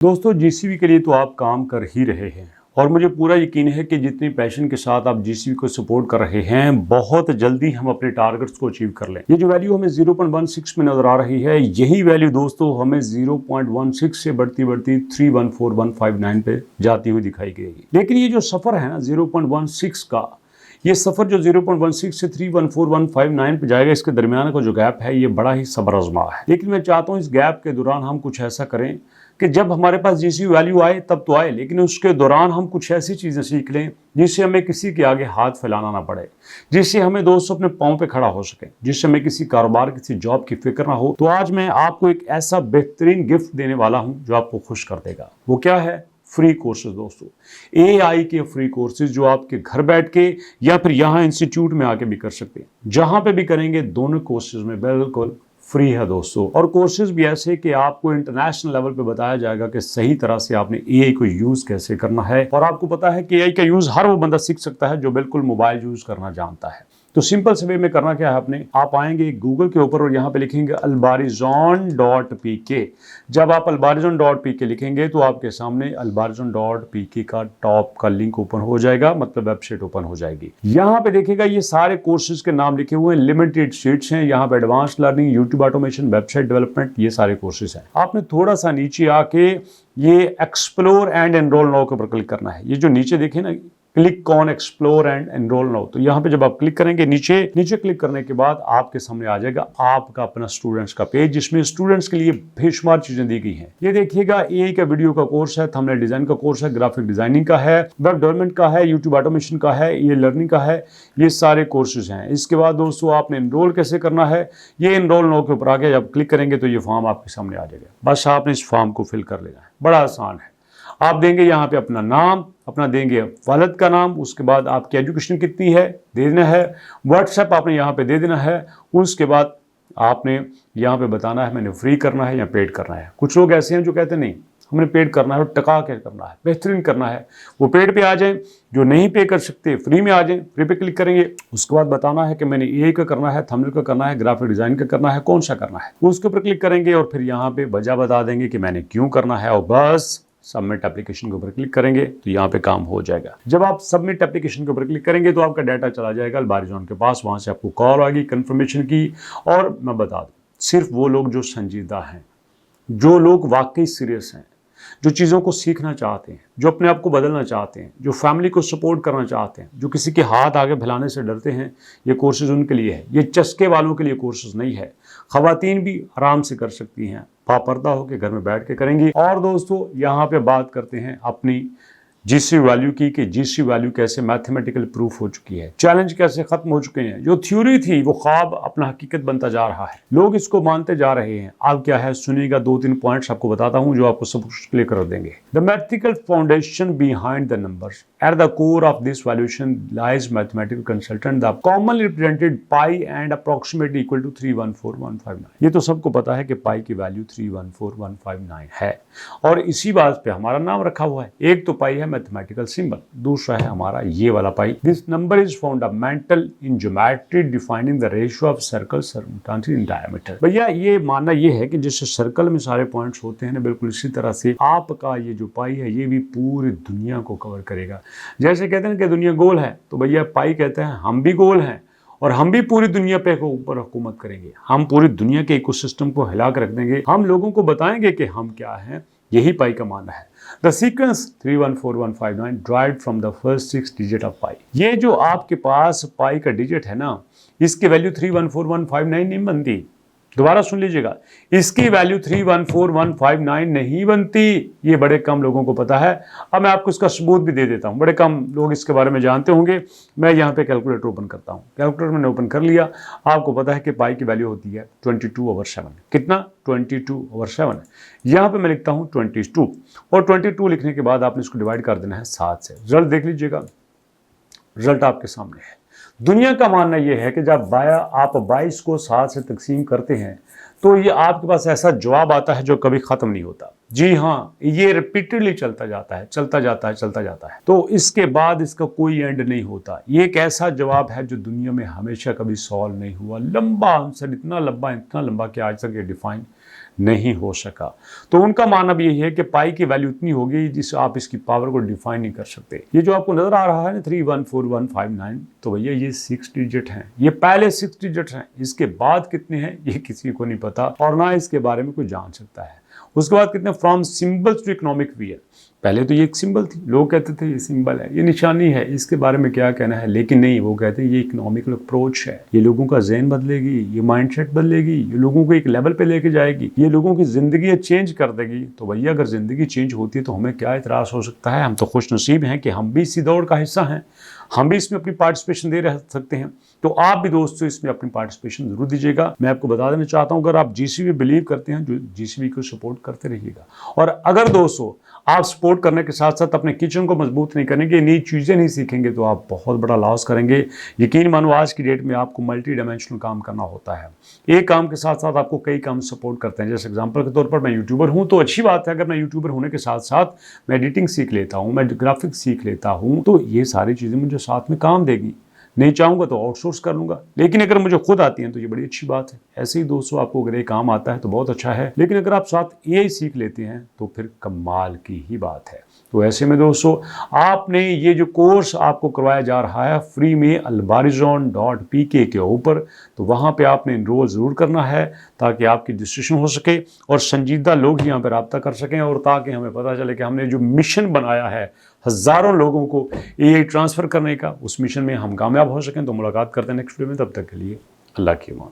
दोस्तों जीसीबी के लिए तो आप काम कर ही रहे हैं और मुझे पूरा यकीन है कि जितनी पैशन के साथ आप जीसीबी को सपोर्ट कर रहे हैं बहुत जल्दी हम अपने टारगेट्स को अचीव कर लें। ये जो वैल्यू हमें 0.16 में नजर आ रही है, यही वैल्यू दोस्तों हमें 0.16 से बढ़ती बढ़ती 314159 पे जाती हुई दिखाई देगी। लेकिन ये जो सफर है ना 0.16 का, ये सफर जो 0.16 से 314159 पे जाएगा, इसके दरमियान का जो गैप है ये बड़ा ही सब्र आजमा है। लेकिन मैं चाहता हूँ इस गैप के दौरान हम कुछ ऐसा करें कि जब हमारे पास जीसीबी वैल्यू आए तब तो आए, लेकिन उसके दौरान हम कुछ ऐसी चीज़ें सीख लें जिससे हमें किसी के आगे हाथ फैलाना ना पड़े, जिससे हमें दोस्तों अपने पाँव पे खड़ा हो सके, जिससे हमें किसी कारोबार किसी जॉब की फिक्र ना हो। तो आज मैं आपको एक ऐसा बेहतरीन गिफ्ट देने वाला हूँ जो आपको खुश कर देगा। वो क्या है? फ्री कोर्सेज दोस्तों, एआई के फ्री कोर्सेज जो आपके घर बैठ के या फिर यहाँ इंस्टीट्यूट में आके भी कर सकते हैं। जहां पे भी करेंगे दोनों कोर्सेज में बिल्कुल फ्री है दोस्तों। और कोर्सेज भी ऐसे कि आपको इंटरनेशनल लेवल पे बताया जाएगा कि सही तरह से आपने एआई को यूज कैसे करना है। और आपको पता है कि एआई का यूज हर वो बंदा सीख सकता है जो बिल्कुल मोबाइल यूज करना जानता है। तो सिंपल से वे में करना क्या है, आपने आप आएंगे गूगल के ऊपर और यहाँ पे लिखेंगे albarizon.pk। जब आप albarizon.pk लिखेंगे तो आपके सामने albarizon.pk का टॉप का लिंक ओपन हो जाएगा, मतलब वेबसाइट ओपन हो जाएगी। यहाँ पे देखिएगा ये सारे कोर्सेज के नाम लिखे हुए हैं, लिमिटेड सीट्स हैं। यहाँ पे advance learning, YouTube automation, website development, ये सारे कोर्सेज हैं। आपने थोड़ा सा नीचे आके ये एक्सप्लोर एंड एनरोल नाउ के ऊपर क्लिक करना है। ये जो नीचे देखे ना, click on explore and enrol now, तो यहाँ पे जब आप क्लिक करेंगे नीचे क्लिक करने के बाद आपके सामने आ जाएगा आपका अपना स्टूडेंट्स का पेज, जिसमें स्टूडेंट्स के लिए बेशुमार चीजें दी गई हैं। ये देखिएगा एआई का वीडियो का कोर्स है, थंबनेल डिजाइन का कोर्स है, ग्राफिक डिजाइनिंग का है, वेब डेवलपमेंट का है, यूट्यूब ऑटोमेशन का है, ये लर्निंग का है, ये सारे कोर्सेज हैं। इसके बाद दोस्तों आपने एनरोल कैसे करना है, ये एनरोल नाउ के ऊपर आके जब क्लिक करेंगे तो ये फॉर्म आपके सामने आ जाएगा। बस आपने इस फॉर्म को फिल कर लेना है, बड़ा आसान है। आप देंगे यहाँ पे अपना नाम, अपना देंगे वालिद का नाम, उसके बाद आपकी एजुकेशन कितनी है दे देना है, व्हाट्सएप आपने यहाँ पे दे देना है। उसके बाद आपने यहाँ पे बताना है मैंने फ्री करना है या पेड करना है। कुछ लोग ऐसे हैं जो कहते हैं नहीं हमने पेड करना है और टका के करना है, बेहतरीन करना है, वो पेड पे आ जाएं। जो नहीं पे कर सकते फ्री में आ जाएं, फ्री पे क्लिक करेंगे। उसके बाद बताना है कि मैंने एआई का करना है, थंबनेल का करना है, ग्राफिक डिजाइन का करना है, कौन सा करना है, उसके ऊपर क्लिक करेंगे और फिर यहाँ पे वजह बता देंगे कि मैंने क्यों करना है और बस सबमिट एप्लीकेशन के ऊपर क्लिक करेंगे तो यहाँ पे काम हो जाएगा। जब आप सबमिट एप्लीकेशन के ऊपर क्लिक करेंगे तो आपका डाटा चला जाएगा अल्बारिजॉन के पास, वहां से आपको कॉल आएगी कंफर्मेशन की। और मैं बता दूं, सिर्फ वो लोग जो संजीदा हैं, जो लोग वाकई सीरियस हैं, जो चीज़ों को सीखना चाहते हैं, जो अपने आप को बदलना चाहते हैं, जो फैमिली को सपोर्ट करना चाहते हैं, जो किसी के हाथ आगे फैलाने से डरते हैं, ये कोर्सेज उनके लिए है। ये चस्के वालों के लिए कोर्सेज नहीं है। खवातीन भी आराम से कर सकती हैं, बापर्दा होकर घर में बैठ के करेंगी। और दोस्तों यहाँ पे बात करते हैं अपनी जीसीबी वैल्यू की कि जीसीबी वैल्यू कैसे मैथमेटिकल प्रूफ हो चुकी है, चैलेंज कैसे खत्म हो चुके हैं। जो थ्योरी थी वो ख्वाब अपना हकीकत बनता जा रहा है, लोग इसको मानते जा रहे हैं। अब क्या है सुनिएगा, 2-3 पॉइंट्स आपको बताता हूं जो आपको सब कुछ क्लियर कर देंगे। The mathematical foundation behind the numbers at the core of this valuation lies mathematical consultant the commonly represented pi and approximately equal to 314159। ये तो सबको पता है कि पाई की वैल्यू 314159 है और इसी बात पे हमारा नाम रखा हुआ है। एक तो पाई है मैथमेटिकल सिंबल, दूसरा है हमारा ये वाला pi. This number is fundamental in geometry defining the ratio of circle circumference in diameter. भैया ये मानना ये है कि जैसे सर्कल में सारे पॉइंट्स होते हैं ना, बिल्कुल इसी तरह से आपका ये जो पाई है ये भी पूरी दुनिया को कवर करेगा। जैसे कहते हैं कि दुनिया गोल है, तो भैया पाई कहते हैं हम भी गोल हैं और हम भी पूरी दुनिया पे ऊपर हुकूमत करेंगे। हम पूरी दुनिया के इकोसिस्टम को हिला कर रख देंगे, हम लोगों को बताएंगे कि हम क्या हैं। यही पाई का मानना है। The sequence 314159 derived from the first 6 digit of pi. ये जो आपके पास पाई का डिजिट है ना, इसकी वैल्यू 314159 नहीं बनती। दोबारा सुन लीजिएगा, इसकी वैल्यू 314159 नहीं बनती। ये बड़े कम लोगों को पता है। अब मैं आपको इसका सबूत भी दे देता हूं, बड़े कम लोग इसके बारे में जानते होंगे। मैं यहाँ पे कैलकुलेटर ओपन करता हूँ, कैलकुलेटर मैंने ओपन कर लिया। आपको पता है कि पाई की वैल्यू होती है 22/7। कितना? 22/7। यहाँ पे मैं लिखता हूँ 22 और 22 लिखने के बाद आपने इसको डिवाइड कर देना है 7 से। रिजल्ट देख लीजिएगा, रिजल्ट आपके सामने है। दुनिया का मानना यह है कि जब आप 22 को 7 से तकसीम करते हैं तो ये आपके पास ऐसा जवाब आता है जो कभी खत्म नहीं होता। जी हाँ, ये रिपीटेडली चलता जाता है, चलता जाता है, चलता जाता है, तो इसके बाद इसका कोई एंड नहीं होता। ये एक ऐसा जवाब है जो दुनिया में हमेशा कभी सॉल्व नहीं हुआ। लंबा आंसर, इतना लंबा कि आज तक ये डिफाइन नहीं हो सका। तो उनका मानना भी यही है कि पाई की वैल्यू इतनी होगी जिससे आप इसकी पावर को डिफाइन नहीं कर सकते। ये जो आपको नजर आ रहा है ना 314159, तो भैया ये 6 डिजिट हैं, ये पहले 6 डिजिट हैं, इसके बाद कितने हैं ये किसी को नहीं पता और ना इसके बारे में कोई जान सकता है। उसके बाद कितने from symbols to economic wear, पहले तो ये एक सिंबल थी, लोग कहते थे ये सिंबल है, ये निशानी है, इसके बारे में क्या कहना है, लेकिन नहीं, वो कहते हैं ये इकोनॉमिकल अप्रोच है, ये लोगों का ज़हन बदलेगी, ये माइंडसेट बदलेगी, ये लोगों को एक लेवल पे लेके जाएगी, ये लोगों की ज़िंदगी चेंज कर देगी। तो भैया अगर ज़िंदगी चेंज होती है तो हमें क्या इतराज़ हो सकता है, हम तो खुश नसीब हैं कि हम भी इसी दौड़ का हिस्सा हैं, हम भी इसमें अपनी पार्टिसिपेशन दे रह सकते हैं। तो आप भी दोस्तों इसमें अपनी पार्टिसिपेशन जरूर दीजिएगा। मैं आपको बता देना चाहता हूं, अगर आप जीसीबी बिलीव करते हैं, जो जीसीबी को सपोर्ट करते रहिएगा। और अगर दोस्तों आप सपोर्ट करने के साथ साथ अपने किचन को मजबूत नहीं करेंगे, नई चीज़ें नहीं सीखेंगे, तो आप बहुत बड़ा लॉस करेंगे। यकीन मानो आज की डेट में आपको मल्टी डायमेंशनल काम करना होता है, एक काम के साथ साथ आपको कई काम सपोर्ट करते हैं। जैसे एग्जाम्पल के तौर पर मैं यूट्यूबर हूँ, तो अच्छी बात है अगर मैं यूट्यूबर होने के साथ साथ मैं एडिटिंग सीख लेता हूँ, मैं ग्राफिक्स सीख लेता हूँ, तो ये सारी चीज़ें मुझे साथ में काम देगी। नहीं चाहूँगा तो आउटसोर्स कर लूँगा, लेकिन अगर मुझे खुद आती हैं तो ये बड़ी अच्छी बात है। ऐसे ही दोस्तों आपको अगर ये काम आता है तो बहुत अच्छा है, लेकिन अगर आप साथ एआई सीख लेते हैं तो फिर कमाल की ही बात है। तो ऐसे में दोस्तों आपने ये जो कोर्स आपको करवाया जा रहा है फ्री में albarizon.pk के ऊपर, तो वहाँ पे आपने इनरोल ज़रूर करना है ताकि आपकी डिस्कशन हो सके और संजीदा लोग यहाँ पर रब्ता कर सकें, और ताकि हमें पता चले कि हमने जो मिशन बनाया है हज़ारों लोगों को एआई ट्रांसफ़र करने का, उस मिशन में हम कामयाब हो सकें। तो मुलाकात करते हैं नेक्स्ट वीडियो में, तब तक के लिए अल्लाह की अमान।